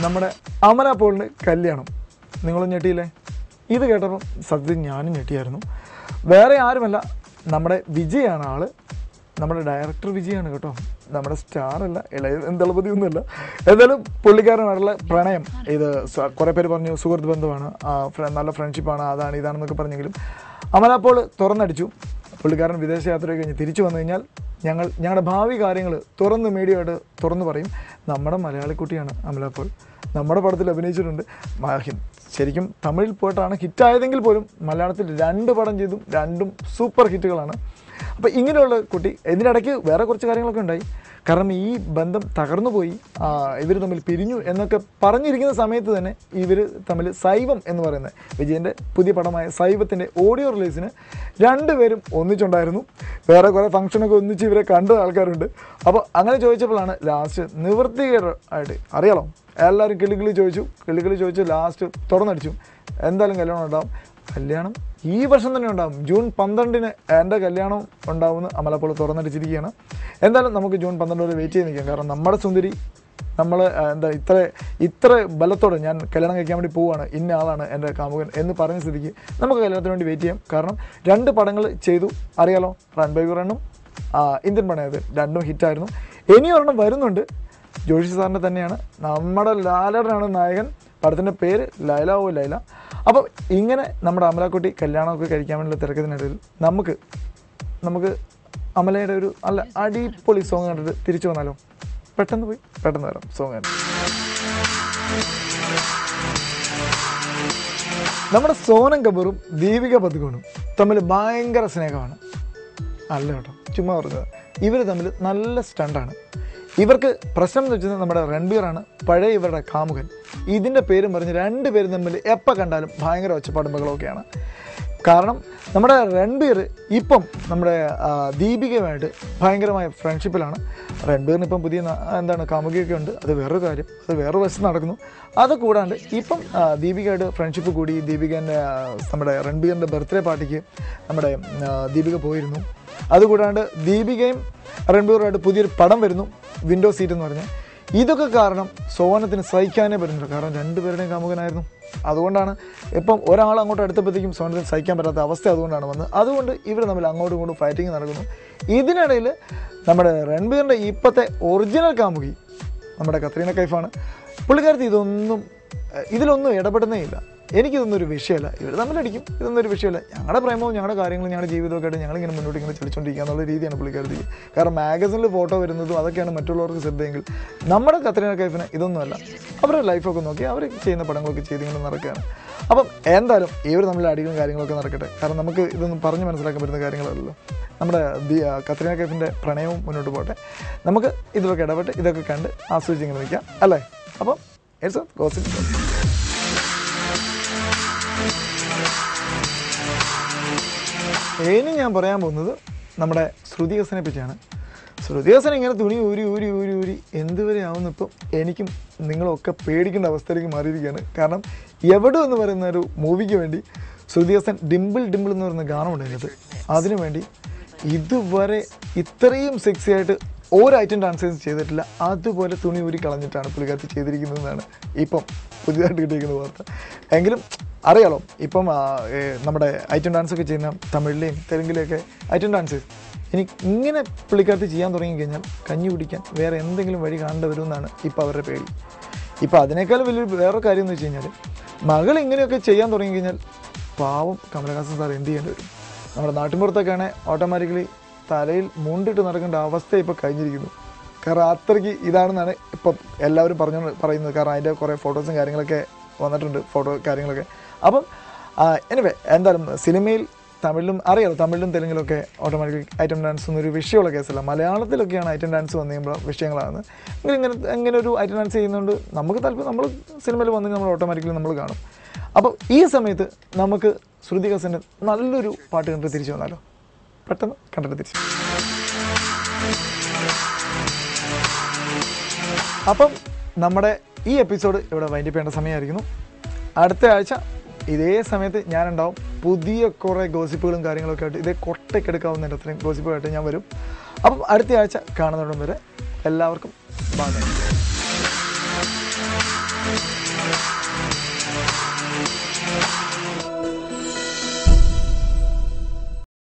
നമ്മുടെ അമല പോളിൻ്റെ കല്യാണം. നിങ്ങളും ഞെട്ടിയില്ലേ? ഇത് കേട്ടപ്പം സത്യത്തിൽ ഞാനും ഞെട്ടിയായിരുന്നു. വേറെ ആരുമല്ല, നമ്മുടെ വിജയാണ് ആള്. നമ്മുടെ ഡയറക്ടർ വിജയാണ് കേട്ടോ, നമ്മുടെ സ്റ്റാറല്ല, ഇളയ ദളപതിയൊന്നുമല്ല. എന്തായാലും പുള്ളിക്കാരനായിട്ടുള്ള പ്രണയം, ഇത് കുറേ പേര് പറഞ്ഞു സുഹൃത്ത് ബന്ധമാണ്, നല്ല ഫ്രണ്ട്ഷിപ്പാണ്, അതാണ് ഇതാണെന്നൊക്കെ പറഞ്ഞെങ്കിലും അമല പോൾ തുറന്നടിച്ചു. പുള്ളിക്കാരൻ വിദേശയാത്ര കഴിഞ്ഞ് തിരിച്ചു വന്നു കഴിഞ്ഞാൽ ഞങ്ങളുടെ ഭാവി കാര്യങ്ങൾ തുറന്ന് മീഡിയയായിട്ട് തുറന്നു പറയും. നമ്മുടെ മലയാളിക്കുട്ടിയാണ് അമല പോൾ. നമ്മുടെ പടത്തിൽ അഭിനയിച്ചിട്ടുണ്ട്. ശരിക്കും തമിഴിൽ പോയിട്ടാണ് ഹിറ്റായതെങ്കിൽ പോലും മലയാളത്തിൽ 2 പടം ചെയ്തു, 2ഉം സൂപ്പർ ഹിറ്റുകളാണ്. അപ്പോൾ ഇങ്ങനെയുള്ള കുട്ടി, ഇതിനിടയ്ക്ക് വേറെ കുറച്ച് കാര്യങ്ങളൊക്കെ ഉണ്ടായി. കാരണം ഈ ബന്ധം തകർന്നു പോയി, ഇവർ തമ്മിൽ പിരിഞ്ഞു എന്നൊക്കെ പറഞ്ഞിരിക്കുന്ന സമയത്ത് തന്നെ ഇവർ തമ്മിൽ സൈവം എന്ന് പറയുന്നത് വിജയൻ്റെ പുതിയ പടമായ സൈവത്തിൻ്റെ ഓഡിയോ റിലീസിന് 2 പേരും ഒന്നിച്ചുണ്ടായിരുന്നു. വേറെ കുറേ ഫംഗ്ഷനൊക്കെ ഒന്നിച്ച് ഇവരെ കണ്ട ആൾക്കാരുണ്ട്. അപ്പോൾ അങ്ങനെ ചോദിച്ചപ്പോഴാണ് ലാസ്റ്റ് നിവൃത്തികേടായിട്ട്, അറിയാലോ, എല്ലാവരും കിളികിളി ചോദിച്ചു ലാസ്റ്റ് തുറന്നടിച്ചു. എന്തായാലും കല്യാണം ഉണ്ടാവും. കല്യാണം ഈ വർഷം തന്നെ ഉണ്ടാകും. ജൂൺ 12-ന് എൻ്റെ കല്യാണം ഉണ്ടാവുമെന്ന് അമല പോൾ തുറന്നടിച്ചിരിക്കുകയാണ്. എന്തായാലും നമുക്ക് ജൂൺ 12 വരെ വെയിറ്റ് ചെയ്ത് നിൽക്കാം. കാരണം നമ്മുടെ സുന്ദരി, നമ്മൾ ഇത്ര ബലത്തോടെ ഞാൻ കല്യാണം കഴിക്കാൻ വേണ്ടി പോവുകയാണ്, ഇന്ന ആളാണ് എൻ്റെ കാമുകൻ എന്ന് പറഞ്ഞ സ്ഥിതിക്ക് നമുക്ക് കല്യാണത്തിന് വേണ്ടി വെയിറ്റ് ചെയ്യാം. കാരണം 2 പടങ്ങൾ ചെയ്തു, അറിയാലോ, റൺ ബൈ റണ്ണും ഇന്ത്യൻ പണയത് 2ഉം ഹിറ്റായിരുന്നു. ഇനി ഒരെണ്ണം വരുന്നുണ്ട്, ജോഷി സാറിൻ്റെ തന്നെയാണ്. നമ്മുടെ ലാലേട്ടനാണ് നായകൻ. പടത്തിൻ്റെ പേര് ലൈല ഓ ലൈല. അപ്പം ഇങ്ങനെ നമ്മുടെ അമലക്കുട്ടി കല്യാണമൊക്കെ കഴിക്കാൻ വേണ്ടിയുള്ള തിരക്കത്തിനിടയിൽ നമുക്ക് അമലയുടെ ഒരു നല്ല അടിപൊളി സോങ് കണ്ടിട്ട് തിരിച്ചു വന്നാലോ? പെട്ടെന്ന് വരാം സോങ് കണ്ടിട്ട്. നമ്മുടെ സോനം കപൂറും ദീപിക പദുകോണും തമ്മിൽ ഭയങ്കര സ്നേഹമാണ്. അല്ല കേട്ടോ, ചുമ്മാ പറഞ്ഞത്. ഇവർ തമ്മിൽ നല്ല സ്റ്റണ്ടാണ്. ഇവർക്ക് പ്രശ്നം എന്ന് വെച്ചാൽ നമ്മുടെ രൺബീറാണ് പഴയ ഇവരുടെ കാമുകൻ. ഇതിൻ്റെ പേരും പറഞ്ഞ് 2 പേരും തമ്മിൽ എപ്പോൾ കണ്ടാലും ഭയങ്കര ഒച്ചപ്പാടും ബഹളമൊക്കെയാണ്. കാരണം നമ്മുടെ രൺബീർ ഇപ്പം നമ്മുടെ ദീപികയുമായിട്ട് ഭയങ്കരമായ ഫ്രണ്ട്ഷിപ്പിലാണ്. രൺബീറിന് ഇപ്പം പുതിയ കാമുകിയൊക്കെ ഉണ്ട്. അത് വേറൊരു കാര്യം, അത് വേറൊരു വശത്ത് നടക്കുന്നു. അത് കൂടാണ്ട് ഇപ്പം ദീപികയായിട്ട് ഫ്രണ്ട്ഷിപ്പ് കൂടി. നമ്മുടെ രൺബീറിൻ്റെ ബർത്ത്ഡേ പാർട്ടിക്ക് നമ്മുടെ ദീപിക പോയിരുന്നു. അതുകൂടാണ്ട് ദീപികയും രൺബീറുമായിട്ട് പുതിയൊരു പടം വരുന്നു, വിൻഡോ സീറ്റ് എന്ന് പറഞ്ഞാൽ. ഇതൊക്കെ കാരണം സോനത്തിന് സഹിക്കാനേ പറ്റുന്നില്ല. കാരണം 2 പേരുടെയും കാമുകനായിരുന്നു. അതുകൊണ്ടാണ് ഇപ്പം ഒരാൾ അങ്ങോട്ട് അടുത്തപ്പോഴത്തേക്കും സോനത്തിന് സഹിക്കാൻ പറ്റാത്ത അവസ്ഥ അതുകൊണ്ടാണ് വന്നത്. അതുകൊണ്ട് ഇവർ തമ്മിൽ അങ്ങോട്ടും ഇങ്ങോട്ടും ഫൈറ്റിങ് നടക്കുന്നു. ഇതിനിടയിൽ നമ്മുടെ രൺബീറിൻ്റെ ഇപ്പോഴത്തെ ഒറിജിനൽ കാമുകി നമ്മുടെ കത്രീന കൈഫാണ്. പുള്ളിക്കാരത്തി ഇതിലൊന്നും ഇടപെടുന്നേ ഇല്ല. എനിക്കിതൊന്നും ഒരു വിഷയമല്ല. ഇവർ തമ്മിലടിക്കും, ഇതൊന്നും ഒരു വിഷയമല്ല. ഞങ്ങളുടെ പ്രേമവും ഞങ്ങളുടെ കാര്യങ്ങളും ഞങ്ങളുടെ ജീവിതമൊക്കെ ആയിട്ട് ഞങ്ങളിങ്ങനെ മുന്നോട്ട് ഇങ്ങനെ ചലിച്ചുകൊണ്ടിരിക്കുക എന്നുള്ള രീതിയാണ് പുള്ളിക്കാരത്തി. കാരണം മാഗസിനിൽ ഫോട്ടോ വരുന്നതും അതൊക്കെയാണ് മറ്റുള്ളവർക്ക് ശ്രദ്ധയെങ്കിൽ നമ്മുടെ കത്രീന കൈഫിന് ഇതൊന്നുമല്ല. അവരുടെ ലൈഫൊക്കെ നോക്കി അവർ ചെയ്യുന്ന പടങ്ങളൊക്കെ ചെയ്തിങ്ങനെ നടക്കുകയാണ്. അപ്പം എന്തായാലും ഇവർ തമ്മിൽ അടികളും കാര്യങ്ങളൊക്കെ നടക്കട്ടെ. കാരണം നമുക്ക് ഇതൊന്നും പറഞ്ഞ് മനസ്സിലാക്കാൻ പറ്റുന്ന കാര്യങ്ങളല്ലല്ലോ. നമ്മുടെ കത്രീന കൈഫിൻ്റെ പ്രണയവും മുന്നോട്ട് പോട്ടെ. നമുക്ക് ഇതിലൊക്കെ ഇടപെട്ട് ഇതൊക്കെ കണ്ട് ആസ്വദിച്ചിങ്ങനെ നിൽക്കാം അല്ലേ? അപ്പം ഇറ്റ്സ് ഗോസിപ്പ്. ഇനി ഞാൻ പറയാൻ പോകുന്നത് നമ്മുടെ ശ്രുതി ഹസനെ പറ്റിയാണ്. ശ്രുതി ഹസൻ ഇങ്ങനെ തുണി ഊരി എന്തുവരെ ആവുന്ന ഇപ്പം എനിക്കും നിങ്ങളൊക്കെ പേടിക്കേണ്ട അവസ്ഥയിലേക്ക് മാറിയിരിക്കുകയാണ്. കാരണം എവിടെ എന്ന് പറയുന്ന ഒരു മൂവിക്ക് വേണ്ടി ശ്രുതി ഹസൻ ഡിംപിൾ എന്ന് പറയുന്ന ഗാനം ഉണ്ടായിരുന്നത്, അതിനുവേണ്ടി ഇതുവരെ ഇത്രയും സെക്സി ആയിട്ട് ഒരു ഐറ്റം ഡാൻസേഴ്സ് ചെയ്തിട്ടില്ല. അതുപോലെ തുണി ഊരി കളഞ്ഞിട്ടാണ് പുള്ളിക്കാരത്തി ചെയ്തിരിക്കുന്നതെന്നാണ് ഇപ്പം പുതിയതായിട്ട് കിട്ടിയിരിക്കുന്ന വാർത്ത. എങ്കിലും അറിയാലോ, ഇപ്പം നമ്മുടെ ഐറ്റം ഡാൻസൊക്കെ ചെയ്യുന്ന തമിഴിലെയും തെലുങ്കിലെയൊക്കെ ഐറ്റം ഡാൻസേഴ്സ് ഇങ്ങനെ പുള്ളിക്കാരത്തി ചെയ്യാൻ തുടങ്ങിക്കഴിഞ്ഞാൽ കഞ്ഞി കുടിക്കാൻ വേറെ എന്തെങ്കിലും വഴി കാണേണ്ടി വരുമെന്നാണ് ഇപ്പോൾ അവരുടെ പേടി. ഇപ്പോൾ അതിനേക്കാളും വലിയൊരു വേറെ കാര്യം എന്ന് വെച്ച് കഴിഞ്ഞാൽ, മകൾ ഇങ്ങനെയൊക്കെ ചെയ്യാൻ തുടങ്ങിക്കഴിഞ്ഞാൽ പാവം കമലഹാസൻ സാർ എന്ത് ചെയ്യേണ്ടി വരും? നമ്മുടെ നാട്ടിൻപുറത്തൊക്കെ ആണെങ്കിൽ ഓട്ടോമാറ്റിക്കലി തലയിൽ മുണ്ടിട്ട് നടക്കേണ്ട അവസ്ഥ ഇപ്പോൾ കഴിഞ്ഞിരിക്കുന്നു. കാരണം അത്രയ്ക്ക് ഇതാണെന്നാണ് ഇപ്പം എല്ലാവരും പറയുന്നത്. കാരണം അതിൻ്റെ കുറേ ഫോട്ടോസും കാര്യങ്ങളൊക്കെ വന്നിട്ടുണ്ട്, കാര്യങ്ങളൊക്കെ. അപ്പം എനിവേ എന്തായാലും സിനിമയിൽ തമിഴിലും തെലുങ്കിലൊക്കെ ഓട്ടോമാറ്റിക്കലി ഐറ്റം ഡാൻസ് ഒന്നൊരു വിഷയമുള്ള കേസല്ല. മലയാളത്തിലൊക്കെയാണ് ഐറ്റം ഡാൻസ് വന്നു കഴിയുമ്പോൾ വിഷയങ്ങളാണ്. ഇങ്ങനെ ഒരു ഐറ്റം ഡാൻസ് ചെയ്യുന്നതുകൊണ്ട് നമുക്ക് താല്പര്യം, നമ്മൾ സിനിമയിൽ വന്നു നമ്മൾ ഓട്ടോമാറ്റിക്കലി നമ്മൾ കാണും. അപ്പോൾ ഈ സമയത്ത് നമുക്ക് ശ്രുതി ഹസൻ്റെ നല്ലൊരു പാട്ട് കണ്ടിട്ട് തിരിച്ചു വന്നാലോ? പെട്ടെന്ന് കണ്ടിട്ട് തിരിച്ചു. അപ്പം നമ്മുടെ ഈ എപ്പിസോഡ് ഇവിടെ വൈൻഡപ്പ് ചെയ്യേണ്ട സമയമായിരിക്കുന്നു. അടുത്ത ആഴ്ച ഇതേ സമയത്ത് ഞാനുണ്ടാവും. പുതിയ കുറേ ഗോസിപ്പുകളും കാര്യങ്ങളൊക്കെ ആയിട്ട് ഇതേ കൊട്ടയ്ക്കെടുക്കാവുന്നതിൻ്റെ അത്രയും ഗോസിപ്പുമായിട്ട് ഞാൻ വരും. അപ്പം അടുത്ത ആഴ്ച കാണുന്നതിനും വരെ എല്ലാവർക്കും ബൈ.